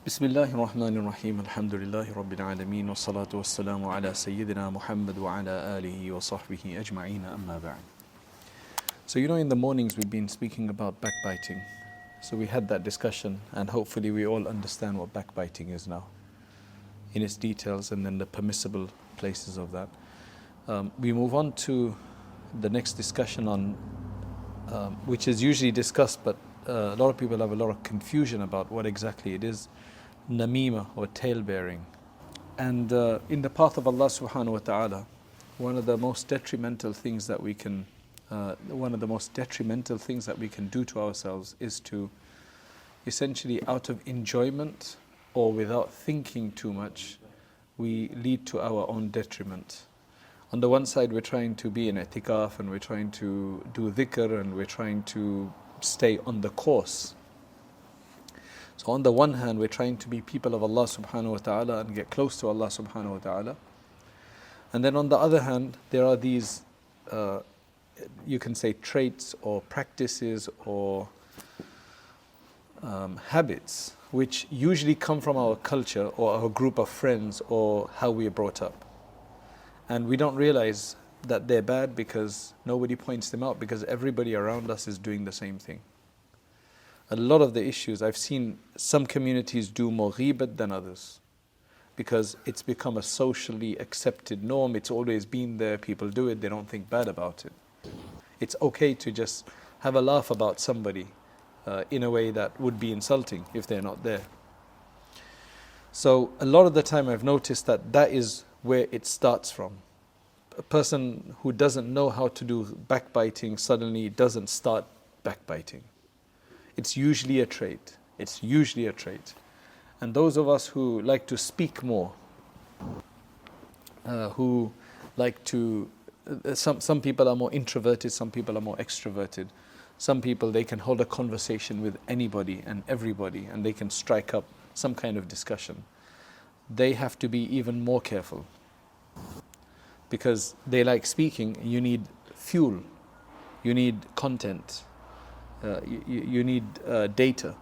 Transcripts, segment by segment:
Bismillahir Rahmanir Rahim. Alhamdulillahi Rabbil Alameen. Wa salatu wa salamu ala Sayyidina Muhammad wa ala alihi wa sahbihi ajma'een, amma ba'd. So in the mornings we've been speaking about backbiting. So we had that discussion, and hopefully we all understand what backbiting is now in its details, and then the permissible places of that. We move on to the next discussion on which is usually discussed, but a lot of people have a lot of confusion about what exactly it is. Namima, or tale-bearing. And in the path of Allah subhanahu wa ta'ala, one of the most detrimental things that we can do to ourselves is to essentially, out of enjoyment or without thinking too much, we lead to our own detriment. On the one side, we're trying to be in i'tikaf, and we're trying to do dhikr, and we're trying to stay on the course. So on the one hand, we're trying to be people of Allah subhanahu wa ta'ala and get close to Allah subhanahu wa ta'ala. And then on the other hand, there are these, you can say, traits or practices or habits which usually come from our culture or our group of friends or how we are brought up. And we don't realize that they're bad because nobody points them out, because everybody around us is doing the same thing. A lot of the issues, I've seen some communities do more ghibat than others because it's become a socially accepted norm. It's always been there, people do it, they don't think bad about it. It's okay to just have a laugh about somebody in a way that would be insulting if they're not there. So a lot of the time I've noticed that is where it starts from. A person who doesn't know how to do backbiting suddenly doesn't start backbiting. It's usually a trait. And those of us who like to speak more, who like to, some people are more introverted, some people are more extroverted. Some people, they can hold a conversation with anybody and everybody, and they can strike up some kind of discussion. They have to be even more careful because they like speaking. You need fuel, you need content. You need data,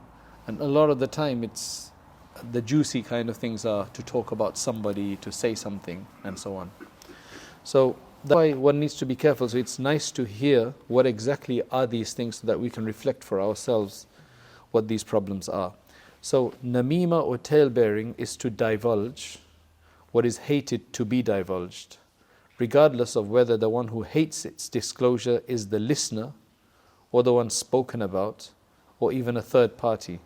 and a lot of the time it's the juicy kind of things are to talk about somebody, to say something, and so on. So that's why one needs to be careful. So it's nice to hear what exactly are these things so that we can reflect for ourselves what these problems are. So namima, or tale-bearing, is to divulge what is hated to be divulged, regardless of whether the one who hates its disclosure is the listener or the one spoken about, or even a third party.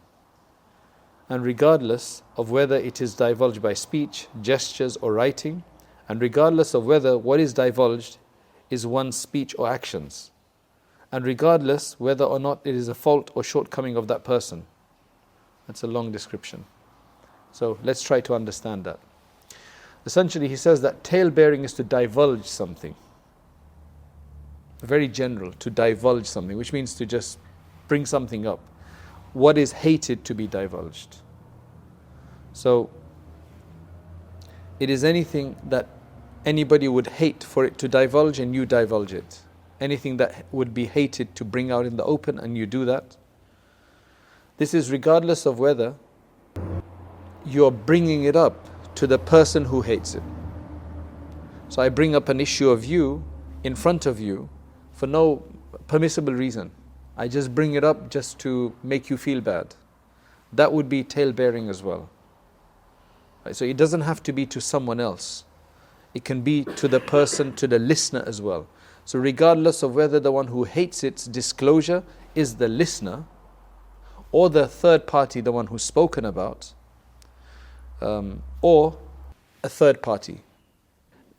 And regardless of whether it is divulged by speech, gestures, or writing, and regardless of whether what is divulged is one's speech or actions, and regardless whether or not it is a fault or shortcoming of that person. That's a long description. So let's try to understand that. Essentially, he says that tale-bearing is to divulge something. Very general, to divulge something, which means to just bring something up. What is hated to be divulged? So, it is anything that anybody would hate for it to divulge and you divulge it. Anything that would be hated to bring out in the open and you do that. This is regardless of whether you're bringing it up to the person who hates it. So I bring up an issue of you in front of you for no permissible reason. I just bring it up just to make you feel bad. That would be tale-bearing as well. Right? So it doesn't have to be to someone else. It can be to the person, to the listener as well. So regardless of whether the one who hates its disclosure is the listener or the third party, the one who's spoken about, or a third party.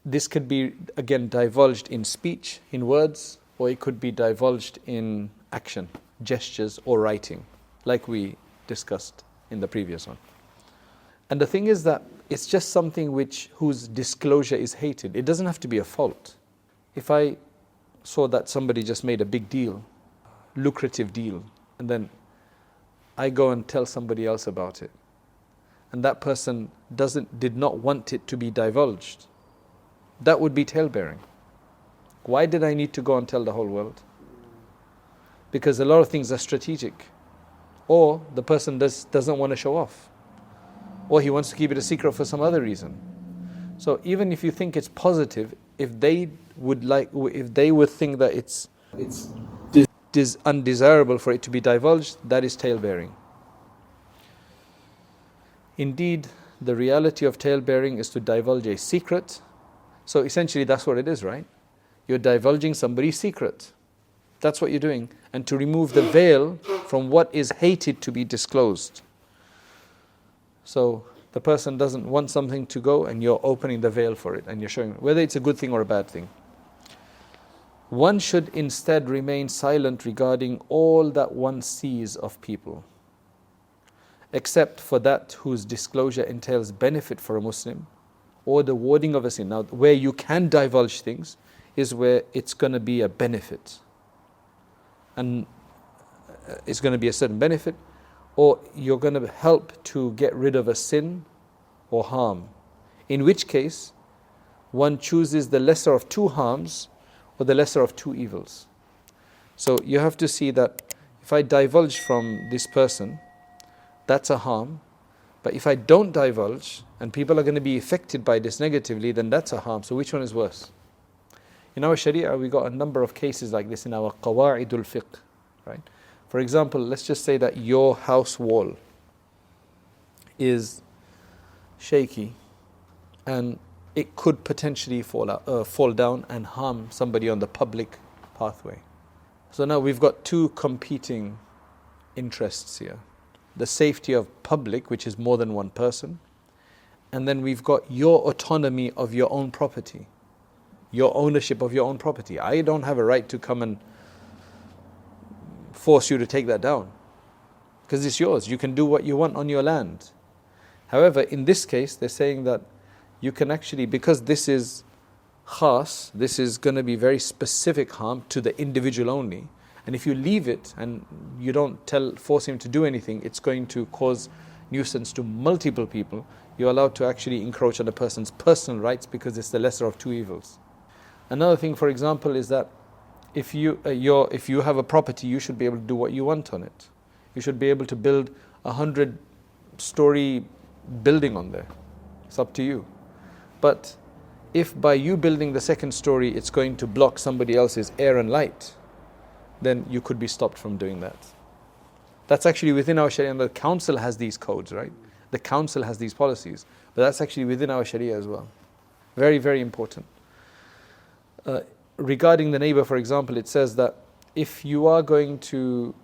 This could be, again, divulged in speech, in words, or it could be divulged in action, gestures, or writing, like we discussed in the previous one. And the thing is that it's just something whose disclosure is hated. It doesn't have to be a fault. If I saw that somebody just made a big deal, lucrative deal, and then I go and tell somebody else about it, and that person did not want it to be divulged, that would be tale-bearing. Why did I need to go and tell the whole world? Because a lot of things are strategic. Or the person doesn't want to show off. or he wants to keep it a secret for some other reason. So even if you think it's positive, if they would think that it's undesirable for it to be divulged, that is tale-bearing. Indeed, the reality of tale-bearing is to divulge a secret. So essentially that's what it is, right? You're divulging somebody's secret. That's what you're doing. And to remove the veil from what is hated to be disclosed. So the person doesn't want something to go, and you're opening the veil for it, and you're showing whether it's a good thing or a bad thing. One should instead remain silent regarding all that one sees of people, except for that whose disclosure entails benefit for a Muslim or the warding of a sin. Now, where you can divulge things is where it's going to be a benefit. And it's going to be a certain benefit, or you're going to help to get rid of a sin or harm. In which case, one chooses the lesser of two harms or the lesser of two evils. So you have to see that if I divulge from this person, that's a harm. But if I don't divulge and people are going to be affected by this negatively, then that's a harm. So which one is worse? In our Sharia, we got a number of cases like this in our Qawa'idul Fiqh, right? For example, let's just say that your house wall is shaky and it could potentially fall down and harm somebody on the public pathway. So now we've got two competing interests here. The safety of public, which is more than one person, and then we've got your autonomy of your own property, your ownership of your own property. I don't have a right to come and force you to take that down because it's yours. You can do what you want on your land. However, in this case, they're saying that you can actually, because this is khas, this is going to be very specific harm to the individual only. And if you leave it and you don't force him to do anything, it's going to cause nuisance to multiple people. You're allowed to actually encroach on a person's personal rights because it's the lesser of two evils. Another thing, for example, is that if you have a property, you should be able to do what you want on it. You should be able to build 100-story building on there. It's up to you. But if by you building the second story, it's going to block somebody else's air and light, then you could be stopped from doing that. That's actually within our Sharia, and the council has these codes, right? The council has these policies, but that's actually within our Sharia as well. Very, very important. Regarding the neighbor, for example, it says that if you are going to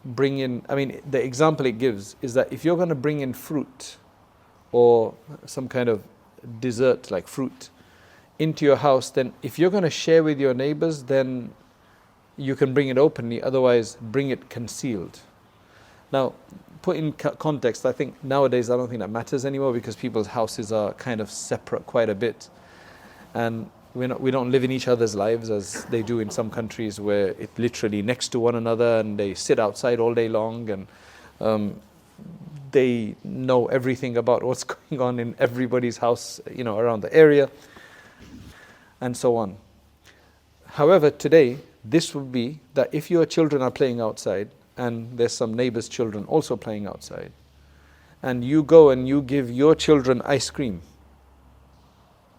bring in, the example it gives is that if you're going to bring in fruit or some kind of dessert like fruit into your house, then if you're going to share with your neighbors, then you can bring it openly, otherwise bring it concealed. Now, put in context, I think nowadays I don't think that matters anymore because people's houses are kind of separate quite a bit. And we don't live in each other's lives as they do in some countries where it's literally next to one another and they sit outside all day long and they know everything about what's going on in everybody's house, around the area and so on. However, today, this would be that if your children are playing outside and there's some neighbor's children also playing outside, and you go and you give your children ice cream,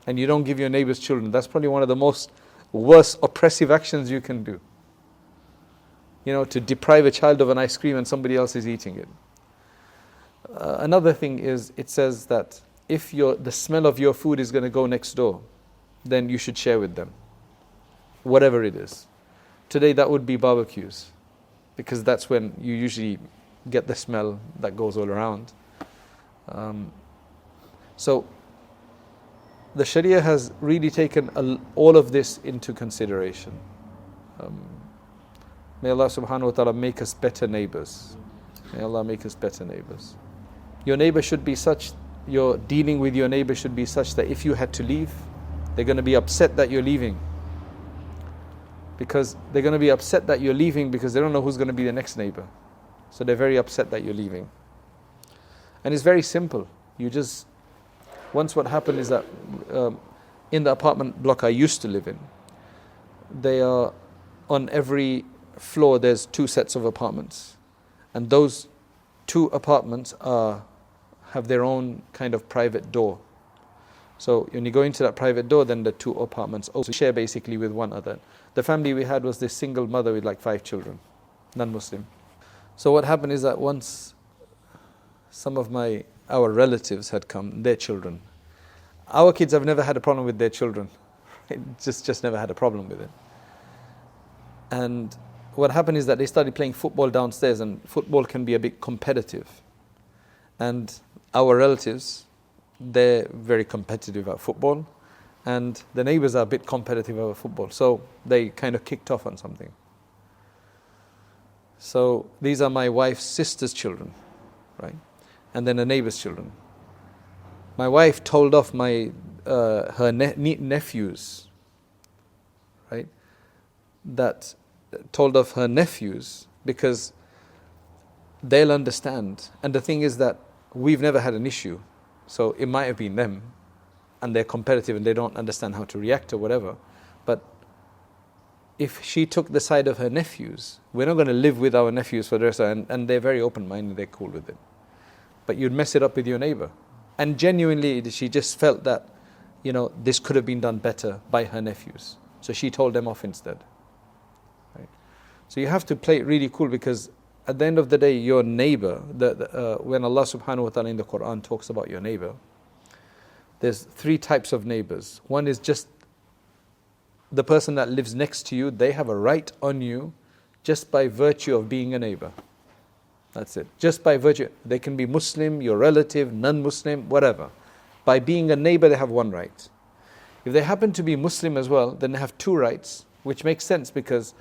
and you don't give your neighbor's children, that's probably one of the most worst oppressive actions you can do. To deprive a child of an ice cream and somebody else is eating it. Another thing is, it says that if the smell of your food is going to go next door, then you should share with them, whatever it is. Today that would be barbecues, because that's when you usually get the smell that goes all around. So the Sharia has really taken all of this into consideration. May Allah subhanahu wa ta'ala make us better neighbors. May Allah make us better neighbors. Your neighbor should be such, your dealing with your neighbor should be such that if you had to leave, they're going to be upset that you're leaving. Because they're going to be upset that you're leaving because they don't know who's going to be the next neighbor. So they're very upset that you're leaving. And it's very simple. Once what happened is that in the apartment block I used to live in, they are on every floor there's 2 sets of apartments. And those 2 apartments are have their own kind of private door. So when you go into that private door, then the two apartments also share basically with one another. The family we had was this single mother with like 5 children, non-Muslim. So what happened is that once some of our relatives had come, their children. Our kids have never had a problem with their children. Just never had a problem with it. And what happened is that they started playing football downstairs, and football can be a bit competitive. And our relatives, they're very competitive at football, and the neighbors are a bit competitive about football. So they kind of kicked off on something. So these are my wife's sister's children, right? And then a neighbor's children. My wife told off her nephews, right? That told off her nephews because they'll understand. And the thing is that we've never had an issue. So it might have been them, and they're competitive and they don't understand how to react or whatever. But if she took the side of her nephews, we're not going to live with our nephews for the rest of and they're very open-minded, they're cool with it. But you'd mess it up with your neighbor. And genuinely, she just felt that, this could have been done better by her nephews. So she told them off instead. Right? So you have to play it really cool, because at the end of the day, your neighbor, when Allah subhanahu wa ta'ala in the Quran talks about your neighbor, there's 3 types of neighbors. One is just the person that lives next to you. They have a right on you just by virtue of being a neighbor. That's it. Just by virtue. They can be Muslim, your relative, non-Muslim, whatever. By being a neighbor, they have one right. If they happen to be Muslim as well, then they have 2 rights, which makes sense, because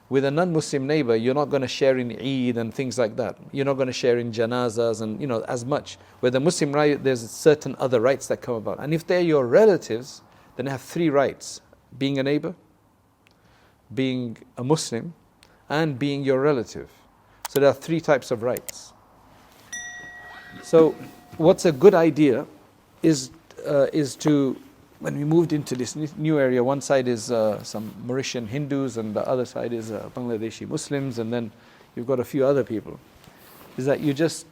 with a non-Muslim neighbor, you're not going to share in Eid and things like that. You're not going to share in janazas and, as much. With a Muslim right, there's certain other rights that come about. And if they're your relatives, then they have 3 rights. Being a neighbor, being a Muslim, and being your relative. So there are 3 types of rights. So what's a good idea is to, when we moved into this new area, one side is some Mauritian Hindus and the other side is Bangladeshi Muslims, and then you've got a few other people, is that you just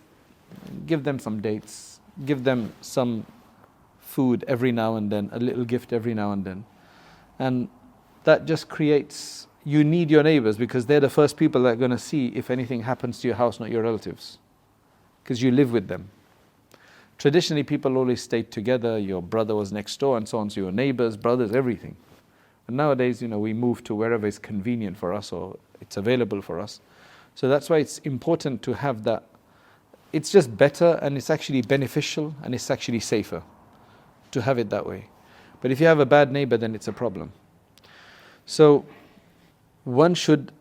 give them some dates, give them some food every now and then, a little gift every now and then. And that just creates, you need your neighbors, because they're the first people that are going to see if anything happens to your house, not your relatives, because you live with them. Traditionally, people always stayed together. Your brother was next door and so on, so your neighbors, brothers, everything. And nowadays, we move to wherever is convenient for us or it's available for us. So that's why it's important to have that. It's just better, and it's actually beneficial, and it's actually safer to have it that way. But if you have a bad neighbor, then it's a problem. So one should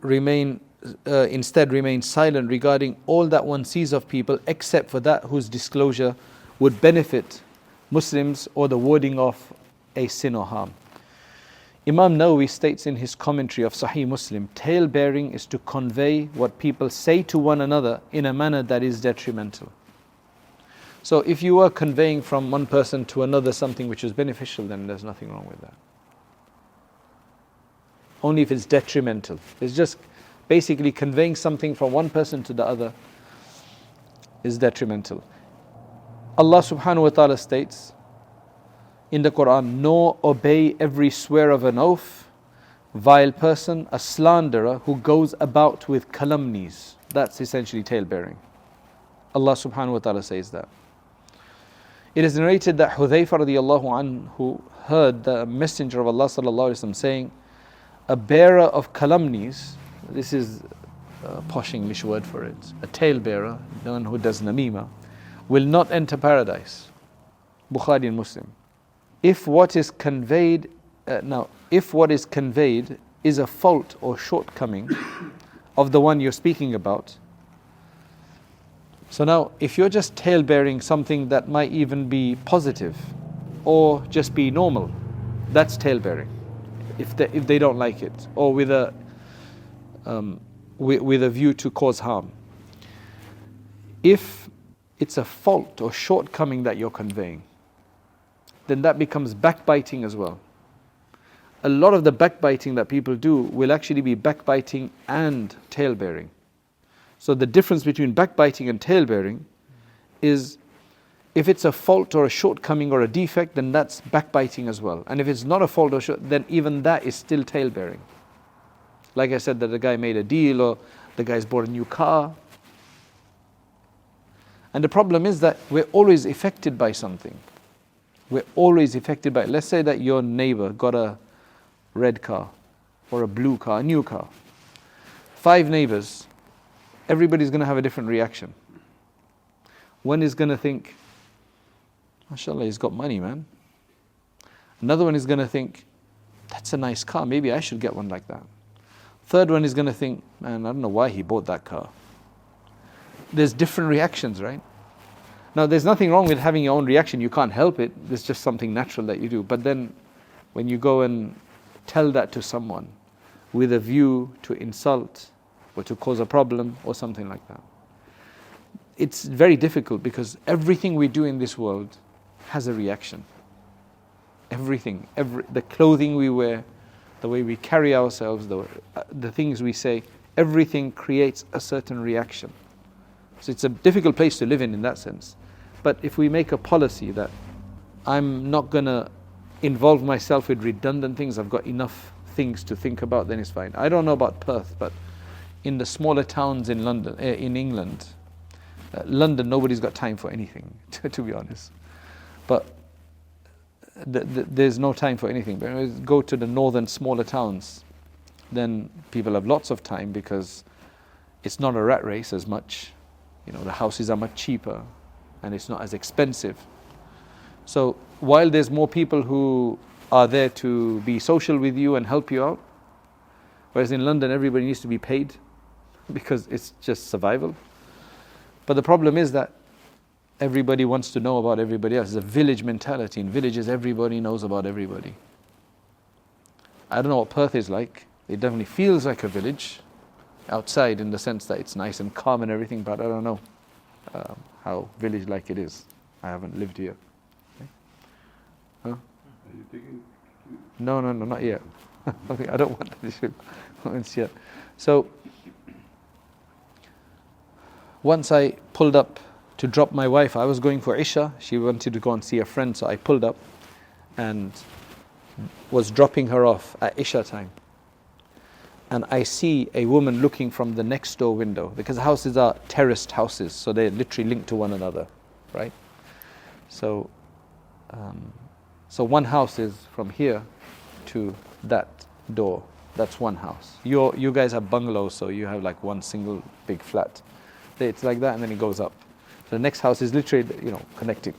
instead remain silent regarding all that one sees of people, except for that whose disclosure would benefit Muslims or the warding off a sin or harm. Imam Nawawi states in his commentary of Sahih Muslim, tale-bearing is to convey what people say to one another in a manner that is detrimental. So if you are conveying from one person to another something which is beneficial, then there's nothing wrong with that. Only if it's detrimental. It's just basically conveying something from one person to the other is detrimental. Allah subhanahu wa ta'ala states in the Quran, nor obey every swear of an oath, vile person, a slanderer who goes about with calumnies. That's essentially tale-bearing. Allah subhanahu wa ta'ala says that. It is narrated that Hudhayfa radiallahu anhu heard the Messenger of Allah sallallahu alaihi wasallam saying, a bearer of calumnies, this is a posh English word for it, a tale-bearer, the one who does namima, will not enter paradise. Bukhari and Muslim. If what is conveyed is a fault or shortcoming of the one you're speaking about. So now, if you're just tale-bearing something that might even be positive or just be normal, that's tale-bearing. If they don't like it, or with a view to cause harm. If it's a fault or shortcoming that you're conveying, then that becomes backbiting as well. A lot of the backbiting that people do will actually be backbiting and tale-bearing. So the difference between backbiting and tale-bearing is If it's a fault or a shortcoming or a defect, then that's backbiting as well. And if it's not a fault or then even that is still tale-bearing. Like I said, that the guy made a deal or the guy's bought a new car. And the problem is that we're always affected by something. We're always affected by, let's say that your neighbor got a red car or a blue car, a new car. 5 neighbors, everybody's going to have a different reaction. One is going to think, mashallah, he's got money, man. Another one is going to think, that's a nice car, maybe I should get one like that. Third one is going to think, man, I don't know why he bought that car. There's different reactions, right? Now, there's nothing wrong with having your own reaction. You can't help it. There's just something natural that you do. But then when you go and tell that to someone with a view to insult or to cause a problem or something like that, it's very difficult because everything we do in this world has a reaction. Everything, the clothing we wear, the way we carry ourselves, the things we say, everything creates a certain reaction. So it's a difficult place to live in that sense. But if we make a policy that I'm not going to involve myself with redundant things, I've got enough things to think about, then it's fine. I don't know about Perth, but in the smaller towns in London, in England, London, nobody's got time for anything, to be honest. But there's no time for anything. But when we go to the northern, smaller towns, then people have lots of time because it's not a rat race as much. You know, the houses are much cheaper and it's not as expensive. So while there's more people who are there to be social with you and help you out, whereas in London everybody needs to be paid because it's just survival. But the problem is that everybody wants to know about everybody else. It's a village mentality. In villages, everybody knows about everybody. I don't know what Perth is like. It definitely feels like a village outside in the sense that it's nice and calm and everything, but I don't know how village-like it is. I haven't lived here. Okay. Huh? Are you taking? No, not yet. I don't want that yet. So, once I pulled up to drop my wife, I was going for Isha. She wanted to go and see a friend, so I pulled up and was dropping her off at Isha time. And I see a woman looking from the next door window, because the houses are terraced houses, so they're literally linked to one another, right? So, one house is from here to that door. That's one house. You guys have bungalows, so you have like one single big flat. It's like that, and then it goes up. The next house is literally, connected,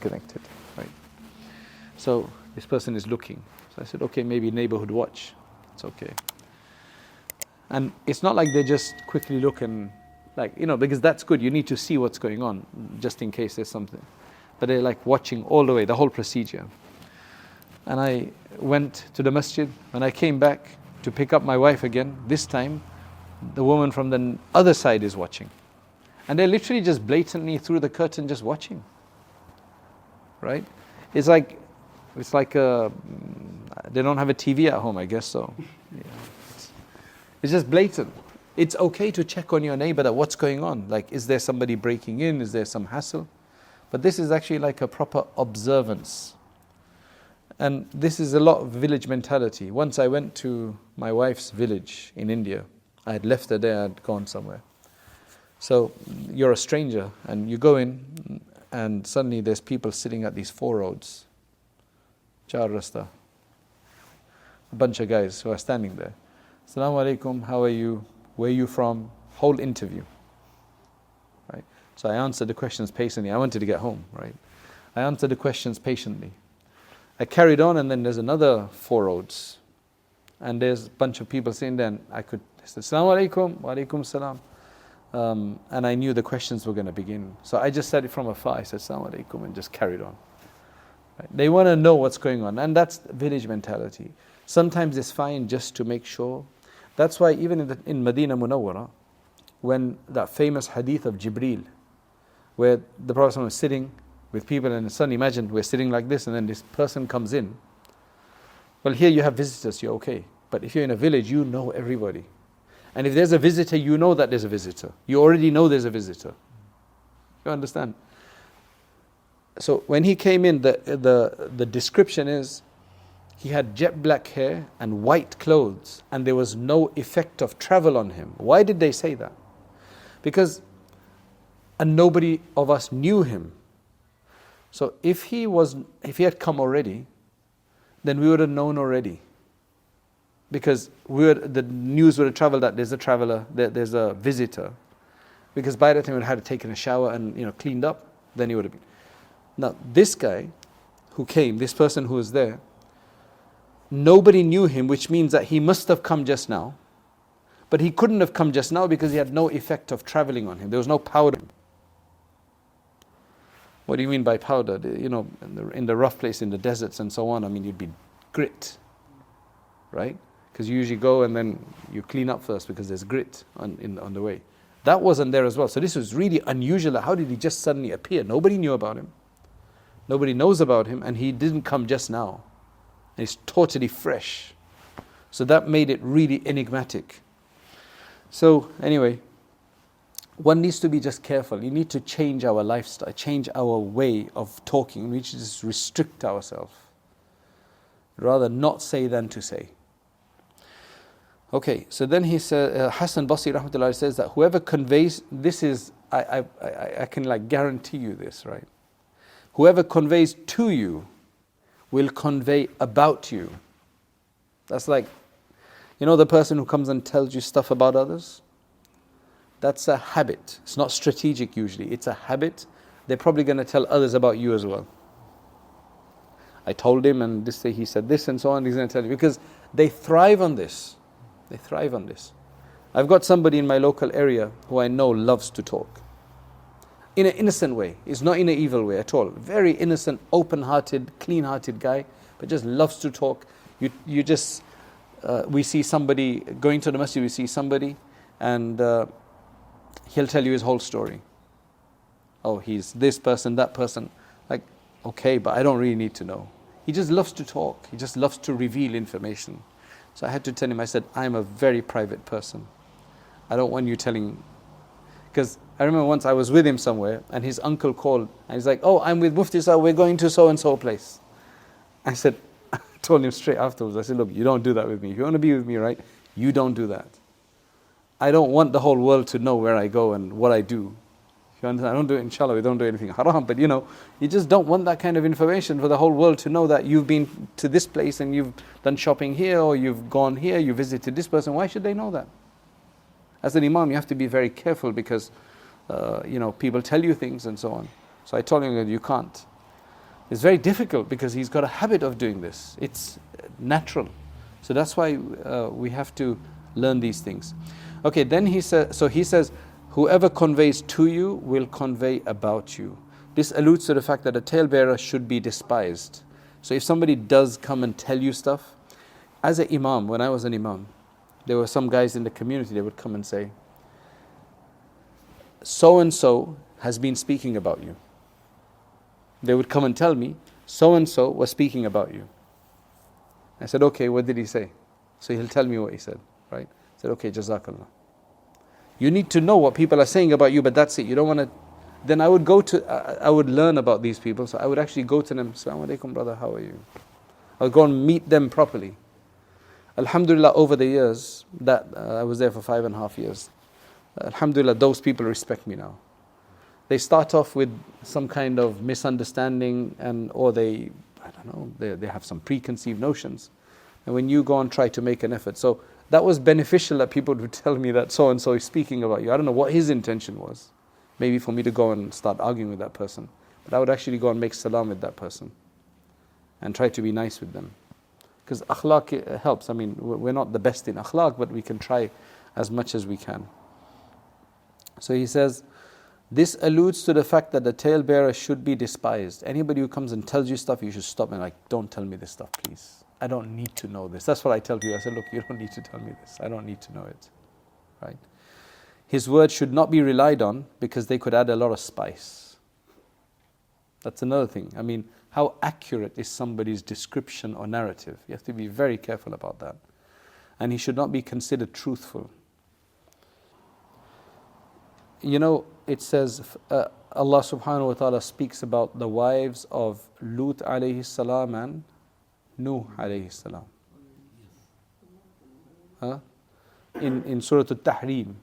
right? So this person is looking. So I said, okay, maybe neighborhood watch. It's okay. And it's not like they just quickly look and because that's good. You need to see what's going on just in case there's something. But they're like watching all the way, the whole procedure. And I went to the masjid. When I came back to pick up my wife again, this time the woman from the other side is watching. And they're literally just blatantly through the curtain just watching. Right? It's like they don't have a TV at home, I guess so. Yeah. It's just blatant. It's okay to check on your neighbor that what's going on. Like, is there somebody breaking in? Is there some hassle? But this is actually like a proper observance. And this is a lot of village mentality. Once I went to my wife's village in India. I had left her there, I'd gone somewhere. So you're a stranger and you go in and suddenly there's people sitting at these 4 roads. Char rasta. A bunch of guys who are standing there. Assalamu alaikum, how are you? Where are you from? Whole interview. Right? So I answered the questions patiently. I wanted to get home, right? I answered the questions patiently. I carried on and then there's another 4 roads. And there's a bunch of people sitting there and I said, Assalamu alaikum, wa alaikum salam. And I knew the questions were going to begin. So I just said it from afar. I said, Assalamu alaikum, and just carried on. Right? They want to know what's going on. And that's village mentality. Sometimes it's fine just to make sure. That's why even in Medina Munawwara, when that famous hadith of Jibreel, where the Prophet was sitting with people and suddenly imagine we're sitting like this and then this person comes in. Well, here you have visitors, you're okay. But if you're in a village, you know everybody. And if there's a visitor, you know that there's a visitor. You already know there's a visitor. You understand? So when he came in, the description is he had jet black hair and white clothes, and there was no effect of travel on him. Why did they say that? Because nobody of us knew him. So if he had come already, then we would have known already. Because the news would have traveled that there's a traveler, there's a visitor. Because by that time he would have had taken a shower and cleaned up, then he would have been. Now this guy who came, this person who was there, nobody knew him, which means that he must have come just now. But he couldn't have come just now because he had no effect of traveling on him. There was no powder. What do you mean by powder? In the rough place, in the deserts and so on, you'd be grit, right? Because you usually go and then you clean up first because there's grit on the way. That wasn't there as well. So this was really unusual. How did he just suddenly appear? Nobody knew about him. Nobody knows about him, and he didn't come just now. And he's totally fresh. So that made it really enigmatic. So anyway, one needs to be just careful. You need to change our lifestyle, change our way of talking. We need to just restrict ourselves. Rather not say than to say. Okay, so then he said, Hassan Basri rahmatullah says that whoever conveys, this is, I can guarantee you this, right? Whoever conveys to you will convey about you. That's like, the person who comes and tells you stuff about others? That's a habit. It's not strategic usually. It's a habit. They're probably going to tell others about you as well. I told him and this day he said this and so on. He's going to tell you. Because they thrive on this. They thrive on this. I've got somebody in my local area who I know loves to talk. In an innocent way. It's not in an evil way at all. Very innocent, open-hearted, clean-hearted guy. But just loves to talk. You just... we see somebody going to the masjid, we see somebody and he'll tell you his whole story. Oh, he's this person, that person. Okay, but I don't really need to know. He just loves to talk. He just loves to reveal information. So I had to tell him, I said, I'm a very private person. I don't want you telling... Because I remember once I was with him somewhere and his uncle called and he's like, oh, I'm with Mufti, so we're going to so-and-so place. I said, told him straight afterwards, I said, look, you don't do that with me. If you want to be with me, right, you don't do that. I don't want the whole world to know where I go and what I do. You understand? I don't do it, inshallah, we don't do anything haram, but you just don't want that kind of information for the whole world to know that you've been to this place and you've done shopping here or you've gone here, you visited this person. Why should they know that? As an imam, you have to be very careful because, people tell you things and so on. So I told him that you can't. It's very difficult because he's got a habit of doing this. It's natural. So that's why we have to learn these things. Okay, then he says, whoever conveys to you will convey about you. This alludes to the fact that a talebearer should be despised. So if somebody does come and tell you stuff, as an imam, when I was an imam, there were some guys in the community, they would come and say, so-and-so has been speaking about you. They would come and tell me, so-and-so was speaking about you. I said, okay, what did he say? So he'll tell me what he said, right? I said, okay, Jazakallah. You need to know what people are saying about you, but that's it. You don't want to... Then I would learn about these people. So I would actually go to them, Assalamu alaikum, brother, how are you? I would go and meet them properly. Alhamdulillah, over the years, I was there for 5.5 years. Alhamdulillah, those people respect me now. They start off with some kind of misunderstanding or they have some preconceived notions. And when you go and try to make an effort. So that was beneficial that people would tell me that so-and-so is speaking about you. I don't know what his intention was. Maybe for me to go and start arguing with that person. But I would actually go and make salam with that person. And try to be nice with them. Because akhlaq helps. We're not the best in akhlaq, but we can try as much as we can. So he says, this alludes to the fact that the talebearer should be despised. Anybody who comes and tells you stuff, you should stop and don't tell me this stuff, please. I don't need to know this. That's what I tell people. I say, look, you don't need to tell me this. I don't need to know it. Right? His words should not be relied on because they could add a lot of spice. That's another thing. How accurate is somebody's description or narrative? You have to be very careful about that. And he should not be considered truthful. It says, Allah subhanahu wa ta'ala speaks about the wives of Lut alayhi salam and Nuh alayhi salam. In Surah Al-Tahrim,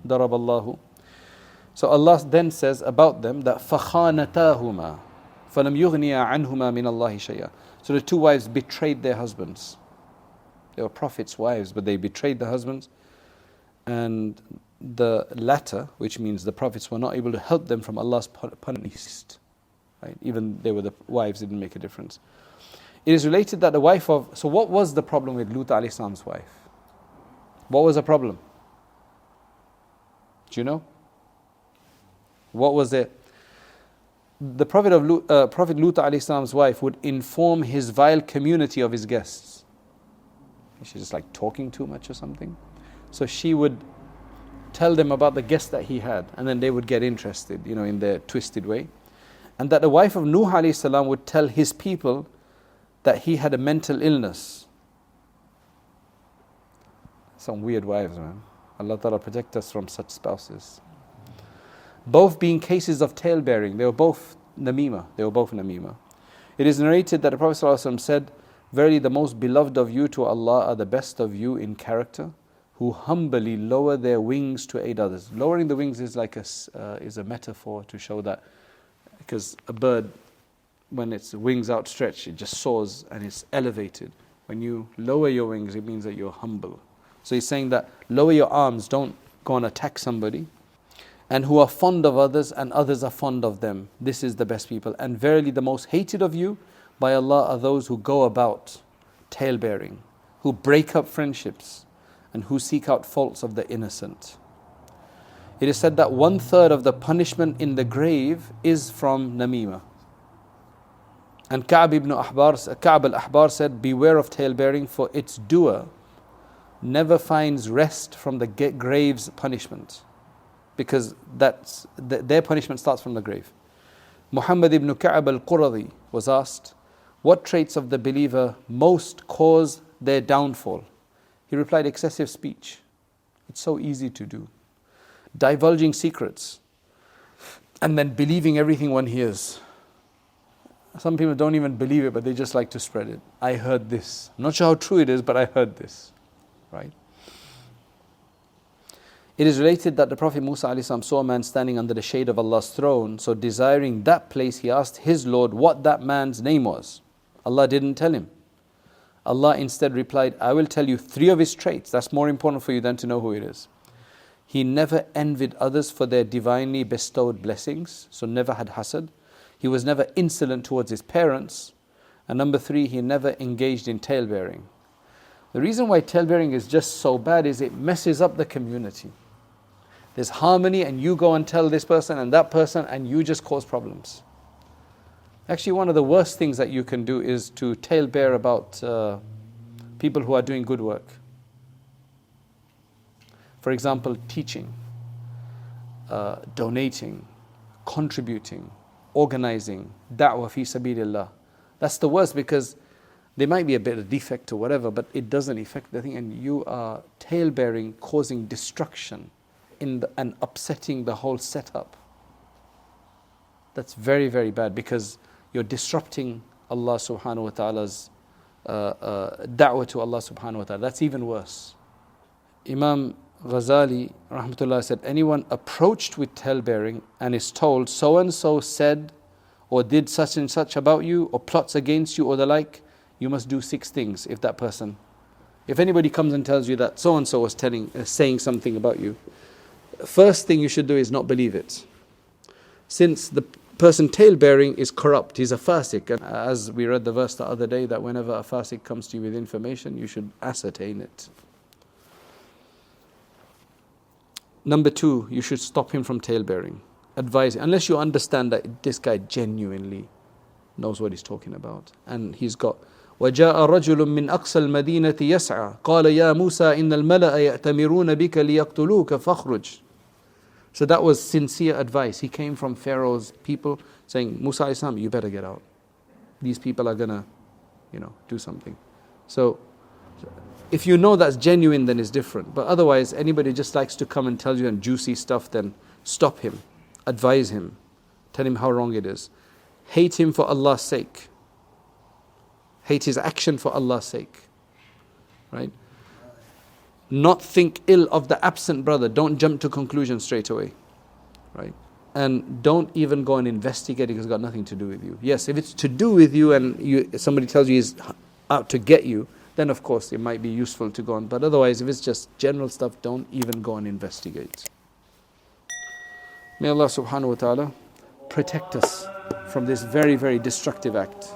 Darab Allahu. So Allah then says about them that فَخَانَتَاهُمَا فَلَمْ يُغْنِيَا عَنْهُمَا مِنَ اللَّهِ شَيْئًا. So the two wives betrayed their husbands. They were prophets' wives, but they betrayed the husbands. And the latter, which means the prophets were not able to help them from Allah's punishment. Right? Even they were the wives, it didn't make a difference. It is related that the wife of... So what was the problem with Lut alayhi salam's wife? What was the problem? Do you know? What was it? The Prophet Lut alayhi salam's wife would inform his vile community of his guests. She's just like talking too much or something. So she would tell them about the guest that he had, and then they would get interested, in their twisted way. And that the wife of Nuh alayhi salam would tell his people that he had a mental illness. Some weird wives, man. Allah Ta'ala protect us from such spouses. Both being cases of tale-bearing. They were both namima. It is narrated that the Prophet ﷺ said, "Verily the most beloved of you to Allah are the best of you in character, who humbly lower their wings to aid others." Lowering the wings is like is a metaphor to show that, because a bird, when its wings outstretched, it just soars and it's elevated. When you lower your wings, it means that you're humble. So he's saying that lower your arms, don't go and attack somebody. And who are fond of others, and others are fond of them. This is the best people. And verily the most hated of you by Allah are those who go about tale-bearing, who break up friendships, and who seek out faults of the innocent. It is said that 1/3 of the punishment in the grave is from namima. And Ka'b al-Ahbar said, "Beware of tale-bearing, for its doer never finds rest from the grave's punishment." Because their punishment starts from the grave. Muhammad ibn Ka'b al-Quradi was asked, "What traits of the believer most cause their downfall?" He replied, "Excessive speech. It's so easy to do. Divulging secrets. And then believing everything one hears." Some people don't even believe it, but they just like to spread it. "I heard this. I'm not sure how true it is, but I heard this." Right? It is related that the Prophet Musa alayhi salam saw a man standing under the shade of Allah's throne. So desiring that place, he asked his Lord what that man's name was. Allah didn't tell him. Allah instead replied, "I will tell you 3 of his traits. That's more important for you than to know who it is. He never envied others for their divinely bestowed blessings, so never had hasad. He was never insolent towards his parents. And number 3, he never engaged in tale-bearing." The reason why tale-bearing is just so bad is it messes up the community. There's harmony, and you go and tell this person and that person, and you just cause problems. Actually, one of the worst things that you can do is to tale-bear about people who are doing good work. For example, teaching, donating, contributing, organizing, da'wah fi sabilillah. That's the worst, because there might be a bit of defect or whatever, but it doesn't affect the thing, and you are tale-bearing, causing destruction and upsetting the whole setup. That's very, very bad, because you're disrupting Allah subhanahu wa ta'ala's da'wah to Allah subhanahu wa ta'ala. That's even worse. Imam Ghazali rahmatullah said, "Anyone approached with tale-bearing and is told so and so said or did such and such about you, or plots against you or the like, you must do 6 things." If anybody comes and tells you that so and so was saying something about you, first thing you should do is not believe it. Since the person tale-bearing is corrupt, he's a fasik. And as we read the verse the other day, that whenever a fasik comes to you with information, you should ascertain it. Number 2, you should stop him from tale-bearing. Advise, unless you understand that this guy genuinely knows what he's talking about. And he's got, وَجَاءَ رَجُلٌ مِّنْ أَقْصَى الْمَدِينَةِ يَسْعَى قَالَ يَا مُوسَى إِنَّ الْمَلَأَ يَأْتَمِرُونَ بِكَ لِيَقْتُلُوكَ فَاخْرُجْ. So that was sincere advice. He came from Pharaoh's people saying, "Musa alayhi salam, you better get out. These people are gonna, do something." So if you know that's genuine, then it's different. But otherwise, anybody just likes to come and tell you and juicy stuff, then stop him, advise him, Tell him how wrong it is. Hate him for Allah's sake. Hate his action for Allah's sake. Right? Not think ill of the absent brother. Don't jump to conclusions straight away. Right? And don't even go and investigate it because it's got nothing to do with you. Yes, if it's to do with you and somebody tells you he's out to get you, then of course it might be useful to go on. But otherwise, if it's just general stuff, don't even go and investigate. May Allah subhanahu wa ta'ala protect us from this very, very destructive act.